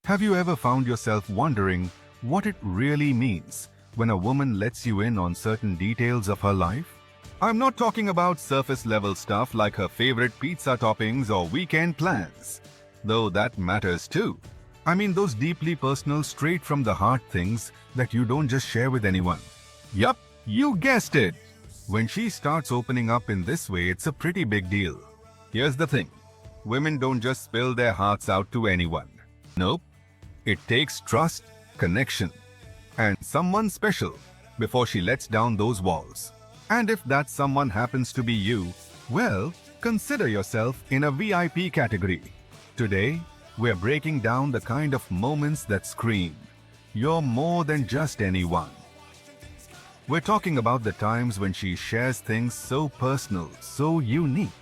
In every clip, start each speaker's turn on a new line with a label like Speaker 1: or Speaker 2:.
Speaker 1: Have you ever found yourself wondering what it really means when a woman lets you in on certain details of her life? I'm not talking about surface level stuff like her favorite pizza toppings or weekend plans, though that matters too. I mean those deeply personal, straight from the heart things that you don't just share with anyone. Yup, you guessed it. When she starts opening up in this way, it's a pretty big deal. Here's the thing. Women don't just spill their hearts out to anyone. Nope. It takes trust, connection, and someone special before she lets down those walls. And if that someone happens to be you, well, consider yourself in a VIP category. Today, we're breaking down the kind of moments that scream, "You're more than just anyone." We're talking about the times when she shares things so personal, so unique,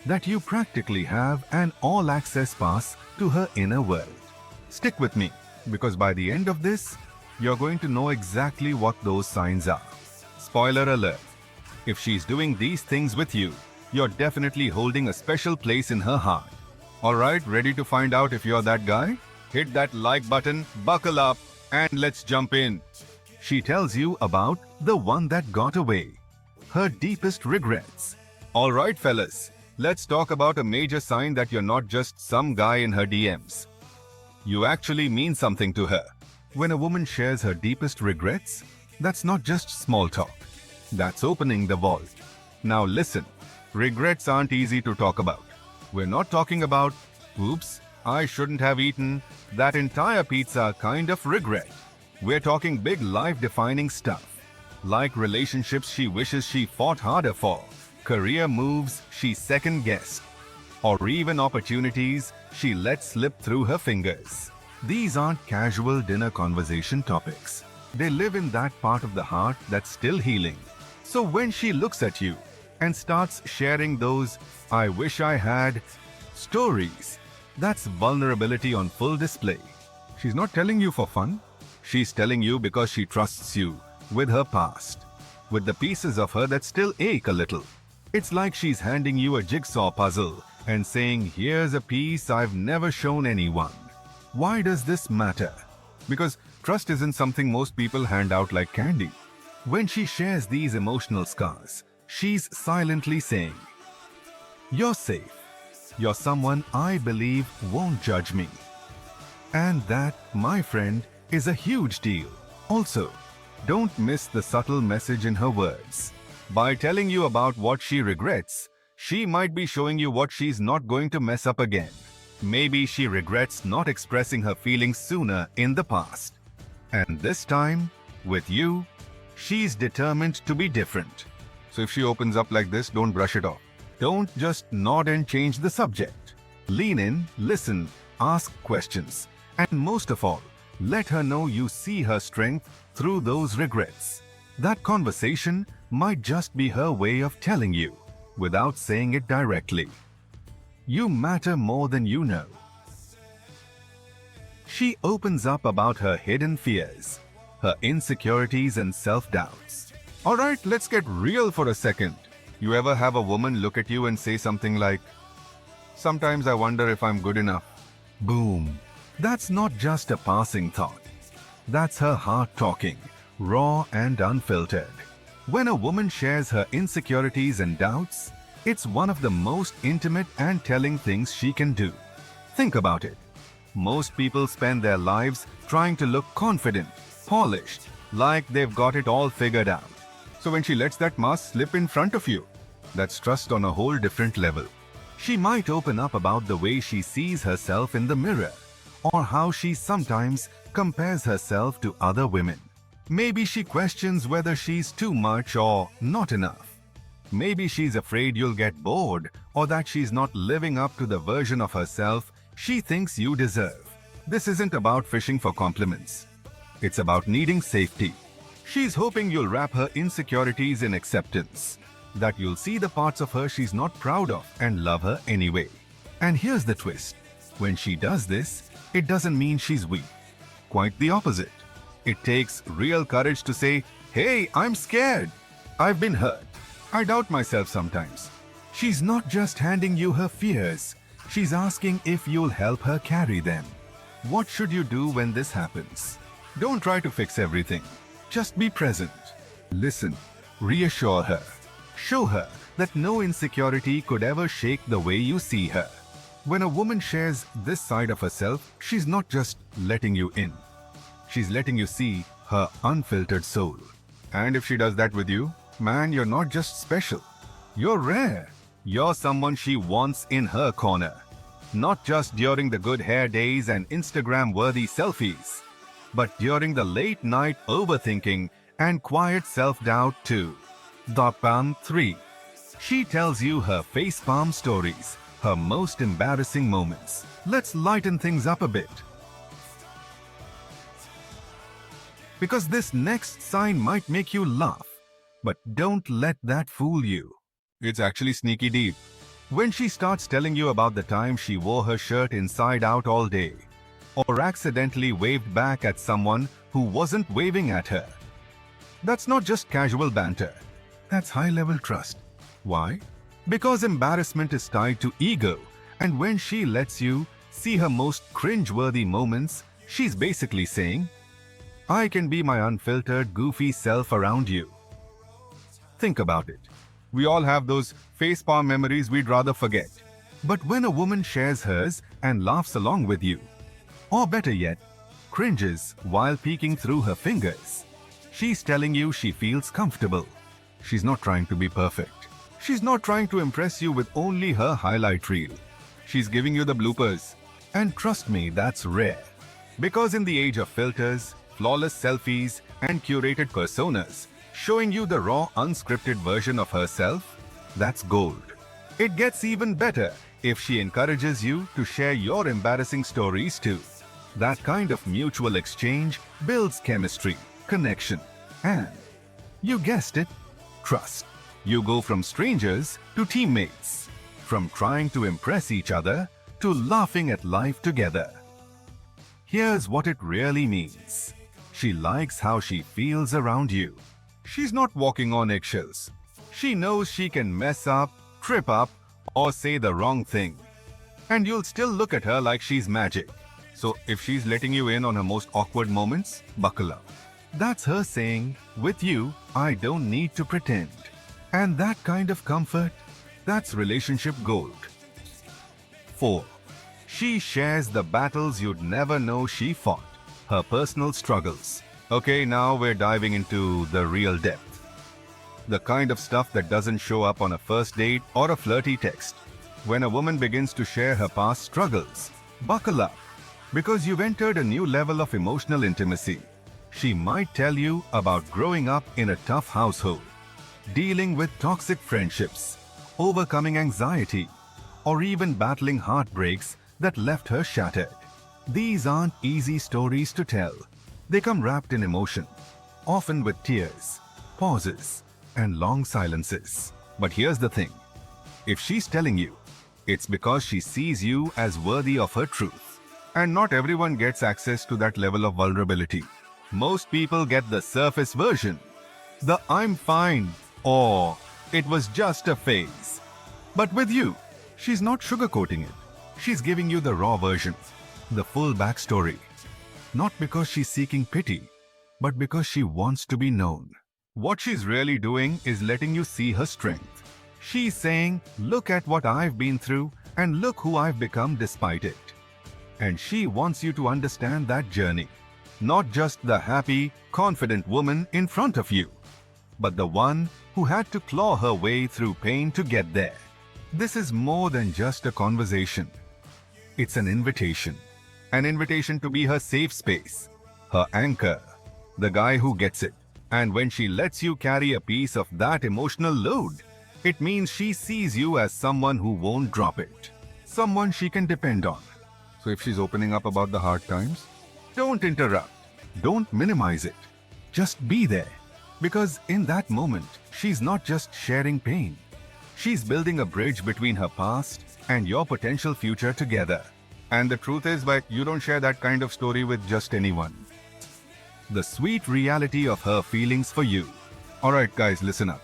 Speaker 1: that you practically have an all-access pass to her inner world. Stick with me, because by the end of this, you're going to know exactly what those signs are. Spoiler alert, if she's doing these things with you, you're definitely holding a special place in her heart. Alright, ready to find out if you're that guy? Hit that like button, buckle up, and let's jump in. She tells you about the one that got away, her deepest regrets. Alright fellas, let's talk about a major sign that you're not just some guy in her DMs. You actually mean something to her. When a woman shares her deepest regrets, that's not just small talk. That's opening the vault. Now listen, regrets aren't easy to talk about. We're not talking about, "Oops, I shouldn't have eaten that entire pizza" kind of regret. We're talking big life-defining stuff, like relationships she wishes she fought harder for, career moves she second-guessed, or even opportunities she let slip through her fingers. These aren't casual dinner conversation topics. They live in that part of the heart that's still healing. So when she looks at you and starts sharing those "I wish I had" stories, that's vulnerability on full display. She's not telling you for fun. She's telling you because she trusts you with her past, with the pieces of her that still ache a little. It's like she's handing you a jigsaw puzzle and saying, "Here's a piece I've never shown anyone." Why does this matter? Because trust isn't something most people hand out like candy. When she shares these emotional scars, she's silently saying, "You're safe. You're someone I believe won't judge me." And that, my friend, is a huge deal. Also, don't miss the subtle message in her words. By telling you about what she regrets, she might be showing you what she's not going to mess up again. Maybe she regrets not expressing her feelings sooner in the past. And this time, with you, she's determined to be different. So if she opens up like this, don't brush it off. Don't just nod and change the subject. Lean in, listen, ask questions, and most of all, let her know you see her strength through those regrets. That conversation might just be her way of telling you, without saying it directly, you matter more than you know. She opens up about her hidden fears, her insecurities and self-doubts. Alright, let's get real for a second. You ever have a woman look at you and say something like, "Sometimes I wonder if I'm good enough"? Boom. That's not just a passing thought. That's her heart talking, raw and unfiltered. When a woman shares her insecurities and doubts, it's one of the most intimate and telling things she can do. Think about it. Most people spend their lives trying to look confident, polished, like they've got it all figured out. So when she lets that mask slip in front of you, that's trust on a whole different level. She might open up about the way she sees herself in the mirror, or how she sometimes compares herself to other women. Maybe she questions whether she's too much or not enough. Maybe she's afraid you'll get bored, or that she's not living up to the version of herself she thinks you deserve. This isn't about fishing for compliments. It's about needing safety. She's hoping you'll wrap her insecurities in acceptance, that you'll see the parts of her she's not proud of and love her anyway. And here's the twist. When she does this, it doesn't mean she's weak. Quite the opposite. It takes real courage to say, "Hey, I'm scared. I've been hurt. I doubt myself sometimes." She's not just handing you her fears. She's asking if you'll help her carry them. What should you do when this happens? Don't try to fix everything. Just be present. Listen. Reassure her. Show her that no insecurity could ever shake the way you see her. When a woman shares this side of herself, she's not just letting you in. She's letting you see her unfiltered soul. And if she does that with you, man, you're not just special. You're rare. You're someone she wants in her corner. Not just during the good hair days and Instagram-worthy selfies, but during the late-night overthinking and quiet self-doubt too. Dotpalm 3. She tells you her facepalm stories, her most embarrassing moments. Let's lighten things up a bit. Because this next sign might make you laugh, but don't let that fool you. It's actually sneaky deep. When she starts telling you about the time she wore her shirt inside out all day, or accidentally waved back at someone who wasn't waving at her. That's not just casual banter. That's high-level trust. Why? Because embarrassment is tied to ego, and when she lets you see her most cringe-worthy moments, she's basically saying, I can be my unfiltered, goofy self around you. Think about it. We all have those facepalm memories we'd rather forget. But when a woman shares hers and laughs along with you, or better yet, cringes while peeking through her fingers, she's telling you she feels comfortable. She's not trying to be perfect. She's not trying to impress you with only her highlight reel. She's giving you the bloopers. And trust me, that's rare. Because in the age of filters, flawless selfies, and curated personas, showing you the raw, unscripted version of herself, that's gold. It gets even better if she encourages you to share your embarrassing stories too. That kind of mutual exchange builds chemistry, connection, and, you guessed it, trust. You go from strangers to teammates, from trying to impress each other to laughing at life together. Here's what it really means. She likes how she feels around you. She's not walking on eggshells. She knows she can mess up, trip up, or say the wrong thing. And you'll still look at her like she's magic. So if she's letting you in on her most awkward moments, buckle up. That's her saying, with you, I don't need to pretend. And that kind of comfort, that's relationship gold. 4. She shares the battles you'd never know she fought, her personal struggles. Okay, now we're diving into the real depth. The kind of stuff that doesn't show up on a first date or a flirty text. When a woman begins to share her past struggles, buckle up, because you've entered a new level of emotional intimacy. She might tell you about growing up in a tough household, dealing with toxic friendships, overcoming anxiety, or even battling heartbreaks that left her shattered. These aren't easy stories to tell. They come wrapped in emotion, often with tears, pauses, and long silences. But here's the thing. If she's telling you, it's because she sees you as worthy of her truth. And not everyone gets access to that level of vulnerability. Most people get the surface version, the I'm fine, or it was just a phase. But with you, she's not sugarcoating it. She's giving you the raw version, the full backstory. Not because she's seeking pity, but because she wants to be known. What she's really doing is letting you see her strength. She's saying, look at what I've been through and look who I've become despite it. And she wants you to understand that journey. Not just the happy, confident woman in front of you, but the one who had to claw her way through pain to get there. This is more than just a conversation. It's an invitation. An invitation to be her safe space, her anchor, the guy who gets it. And when she lets you carry a piece of that emotional load, it means she sees you as someone who won't drop it, someone she can depend on. So if she's opening up about the hard times, don't interrupt, don't minimize it, just be there. Because in that moment, she's not just sharing pain. She's building a bridge between her past and your potential future together. And the truth is, but you don't share that kind of story with just anyone. The sweet reality of her feelings for you. Alright guys, listen up.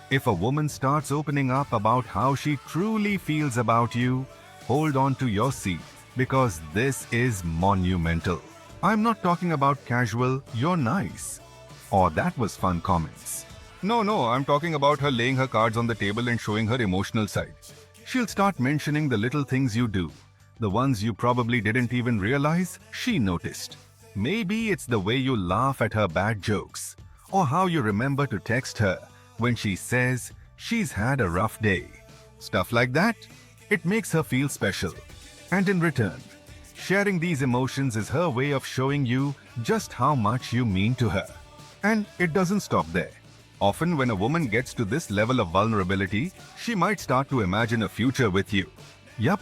Speaker 1: If a woman starts opening up about how she truly feels about you, hold on to your seat. because this is monumental. I'm not talking about casual, "you're nice" or "that was fun" comments. No, I'm talking about her laying her cards on the table and showing her emotional side. She'll start mentioning the little things you do, the ones you probably didn't even realize she noticed. Maybe it's the way you laugh at her bad jokes, or how you remember to text her when she says she's had a rough day. Stuff like that. It makes her feel special. And in return, sharing these emotions is her way of showing you just how much you mean to her. And it doesn't stop there. Often when a woman gets to this level of vulnerability, she might start to imagine a future with you. Yup,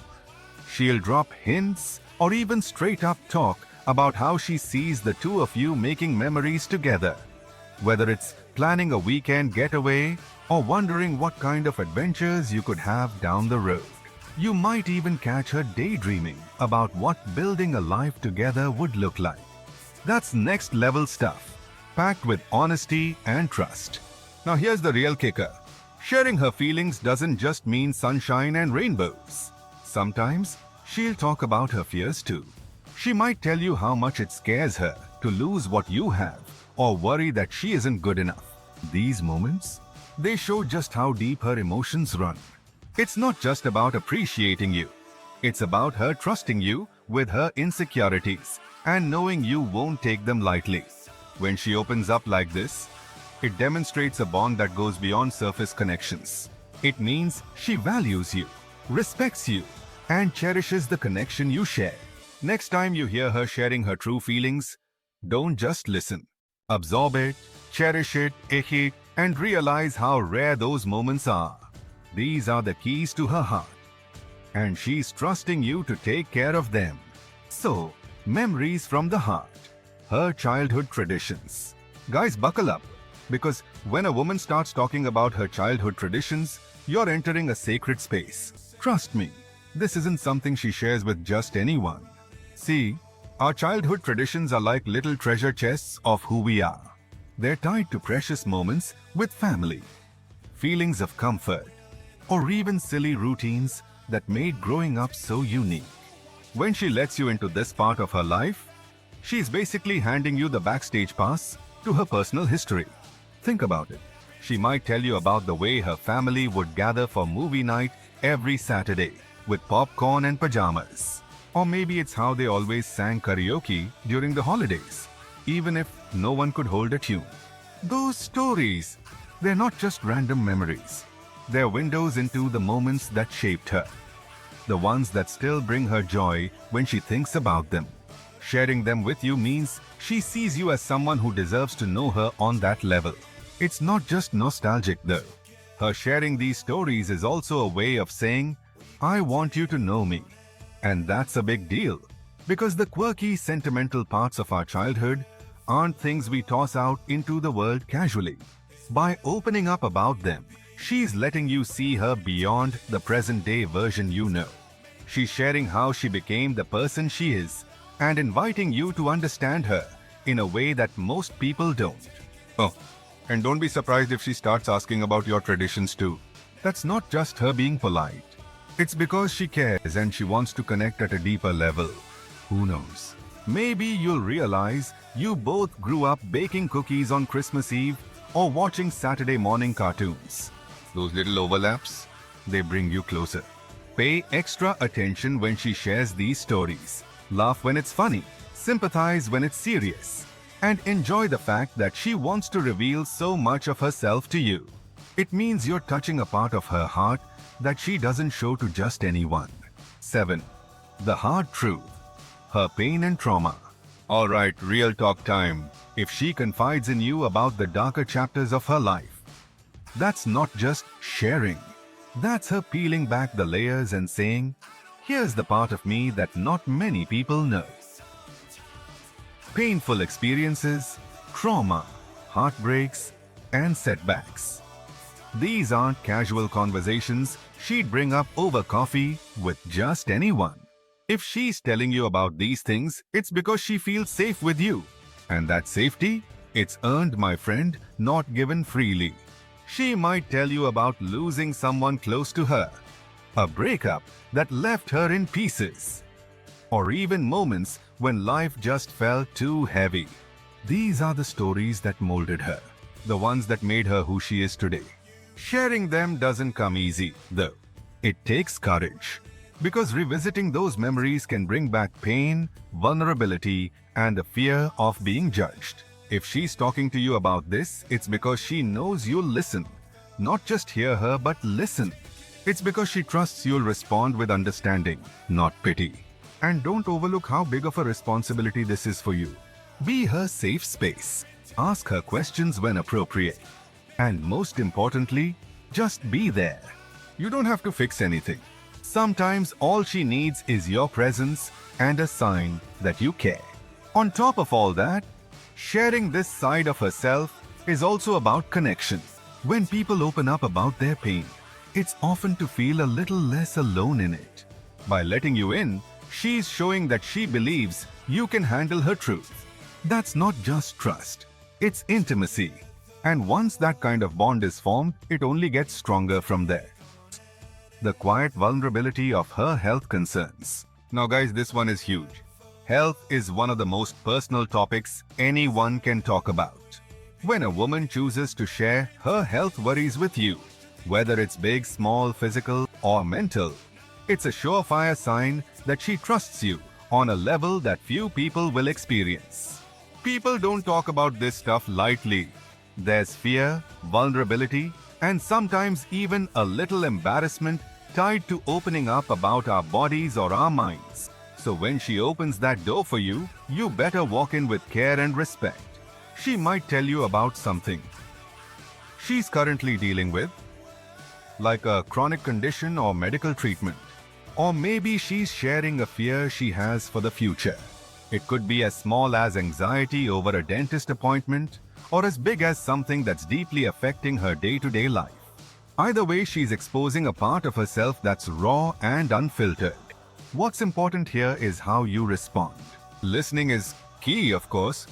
Speaker 1: she'll drop hints or even straight up talk about how she sees the two of you making memories together. Whether it's planning a weekend getaway or wondering what kind of adventures you could have down the road. You might even catch her daydreaming about what building a life together would look like. That's next level stuff, packed with honesty and trust. Now here's the real kicker. Sharing her feelings doesn't just mean sunshine and rainbows. Sometimes she'll talk about her fears too. She might tell you how much it scares her to lose what you have or worry that she isn't good enough. These moments, they show just how deep her emotions run. It's not just about appreciating you. It's about her trusting you with her insecurities and knowing you won't take them lightly. When she opens up like this, it demonstrates a bond that goes beyond surface connections. It means she values you, respects you, and cherishes the connection you share. Next time you hear her sharing her true feelings, don't just listen. Absorb it, cherish it, and realize how rare those moments are. These are the keys to her heart, and she's trusting you to take care of them. So, memories from the heart, her childhood traditions. Guys, buckle up, because when a woman starts talking about her childhood traditions, you're entering a sacred space. Trust me, this isn't something she shares with just anyone. See, our childhood traditions are like little treasure chests of who we are. They're tied to precious moments with family, feelings of comfort, or even silly routines that made growing up so unique. When she lets you into this part of her life, she's basically handing you the backstage pass to her personal history. Think about it. She might tell you about the way her family would gather for movie night every Saturday with popcorn and pajamas. Or maybe it's how they always sang karaoke during the holidays, even if no one could hold a tune. Those stories, they're not just random memories. They're windows into the moments that shaped her. The ones that still bring her joy when she thinks about them. Sharing them with you means she sees you as someone who deserves to know her on that level. It's not just nostalgic though. Her sharing these stories is also a way of saying, I want you to know me. And that's a big deal, because the quirky, sentimental parts of our childhood aren't things we toss out into the world casually. By opening up about them, she's letting you see her beyond the present-day version you know. She's sharing how she became the person she is and inviting you to understand her in a way that most people don't. Oh, and don't be surprised if she starts asking about your traditions too. That's not just her being polite. It's because she cares and she wants to connect at a deeper level. Who knows? Maybe you'll realize you both grew up baking cookies on Christmas Eve or watching Saturday morning cartoons. Those little overlaps, they bring you closer. Pay extra attention when she shares these stories. Laugh when it's funny, sympathize when it's serious, and enjoy the fact that she wants to reveal so much of herself to you. It means you're touching a part of her heart that she doesn't show to just anyone. 7. The hard truth. Her pain and trauma. Alright, real talk time. If she confides in you about the darker chapters of her life, that's not just sharing. That's her peeling back the layers and saying, here's the part of me that not many people know. Painful experiences, trauma, heartbreaks, and setbacks. These aren't casual conversations she'd bring up over coffee with just anyone. If she's telling you about these things, it's because she feels safe with you. And that safety, it's earned, my friend, not given freely. She might tell you about losing someone close to her, a breakup that left her in pieces, or even moments when life just felt too heavy. These are the stories that molded her, the ones that made her who she is today. Sharing them doesn't come easy, though. It takes courage, because revisiting those memories can bring back pain, vulnerability, and the fear of being judged. If she's talking to you about this, it's because she knows you'll listen. Not just hear her, but listen. It's because she trusts you'll respond with understanding, not pity. And don't overlook how big of a responsibility this is for you. Be her safe space. Ask her questions when appropriate. And most importantly, just be there. You don't have to fix anything. Sometimes all she needs is your presence and a sign that you care. On top of all that, sharing this side of herself is also about connection. When people open up about their pain, it's often to feel a little less alone in it. By letting you in, she's showing that she believes you can handle her truth. That's not just trust, it's intimacy. And once that kind of bond is formed, it only gets stronger from there. The quiet vulnerability of her health concerns. Now guys, this one is huge. Health is one of the most personal topics anyone can talk about. When a woman chooses to share her health worries with you, whether it's big, small, physical, or mental, it's a surefire sign that she trusts you on a level that few people will experience. People don't talk about this stuff lightly. There's fear, vulnerability, and sometimes even a little embarrassment tied to opening up about our bodies or our minds. So when she opens that door for you, you better walk in with care and respect. She might tell you about something she's currently dealing with, like a chronic condition or medical treatment. Or maybe she's sharing a fear she has for the future. It could be as small as anxiety over a dentist appointment, or as big as something that's deeply affecting her day-to-day life. Either way, she's exposing a part of herself that's raw and unfiltered. What's important here is how you respond. Listening is key, of course,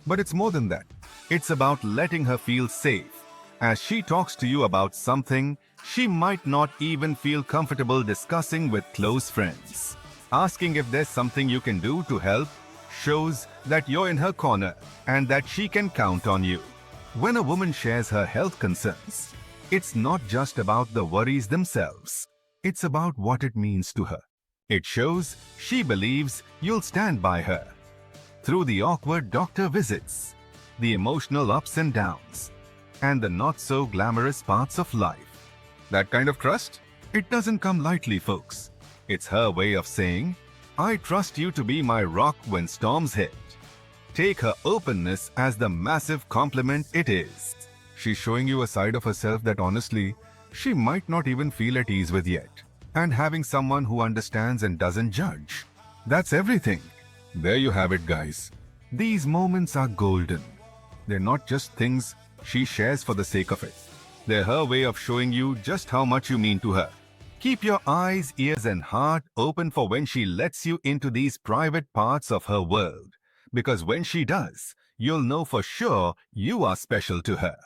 Speaker 1: but it's more than that. It's about letting her feel safe as she talks to you about something she might not even feel comfortable discussing with close friends. Asking if there's something you can do to help shows that you're in her corner and that she can count on you. When a woman shares her health concerns, it's not just about the worries themselves. It's about what it means to her. It shows she believes you'll stand by her through the awkward doctor visits, the emotional ups and downs, and the not-so-glamorous parts of life. That kind of trust? It doesn't come lightly, folks. It's her way of saying, I trust you to be my rock when storms hit. Take her openness as the massive compliment it is. She's showing you a side of herself that honestly, she might not even feel at ease with yet. And having someone who understands and doesn't judge. That's everything. There you have it, guys. These moments are golden. They're not just things she shares for the sake of it. They're her way of showing you just how much you mean to her. Keep your eyes, ears, and heart open for when she lets you into these private parts of her world. Because when she does, you'll know for sure you are special to her.